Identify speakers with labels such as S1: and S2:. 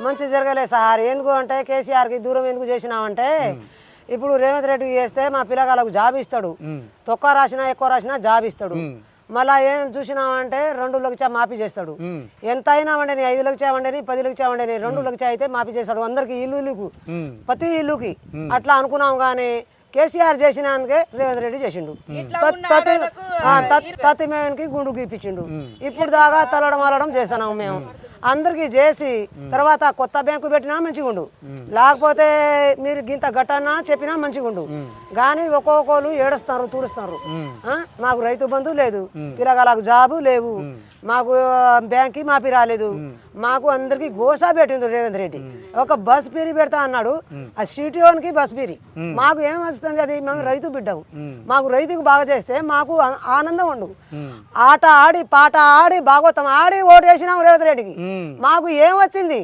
S1: మంచి జరగలేదు సార్. ఎందుకు అంటే కేసీఆర్కి దూరం ఎందుకు చేసినామంటే ఇప్పుడు రేవంత్ రెడ్డికి చేస్తే మా పిల్లగాళ్ళకు జాబ్ ఇస్తాడు, తక్కువ రాసినా ఎక్కువ రాసినా జాబ్ ఇస్తాడు. మళ్ళీ ఏం చూసినామంటే 2 లక్ష మాఫీ చేస్తాడు. ఎంత అయినా వండని 5 లక్ష వండని 10 లక్ష వండని 2 లక్ష అయితే మాఫీ చేస్తాడు అందరికి ఇల్లుకు ప్రతి ఇల్లుకి. అట్లా అనుకున్నాం కానీ కేసీఆర్ చేసినందుకే రేవంత్ రెడ్డి చేసిండు. తత్తిమేకి గుండు గీపించిండు. ఇప్పుడు దాకా తలడం అలడం చేస్తున్నాం మేము అందరికి చేసి తర్వాత కొత్త బ్యాంకు పెట్టినా మంచిగా ఉండు, లేకపోతే మీరు గింత గట్టన్నా చెప్పినా మంచిగా ఉండు. కానీ ఒక్కొక్కరు ఏడుస్తారు తుడుస్తారు. మాకు రైతు బంధు లేదు, పిల్లగాళ్ళకు జాబు లేవు, మాకు బ్యాంక్కి మాపి రాలేదు, మాకు అందరికి గోసా పెట్టిండు రేవంత్ రెడ్డి. ఒక బస్ పీరి పెడతా అన్నాడు, ఆ సిటీఓనికి బస్ పీరి. మాకు ఏం వస్తుంది అది? మేము రైతు బిడ్డము, మాకు రైతుకు బాగా చేస్తే మాకు ఆనందం ఉండు. ఆట ఆడి పాట ఆడి భాగవతం ఆడి ఓటు వేసినాం రేవంత్ రెడ్డికి, మాకు ఏం వచ్చింది?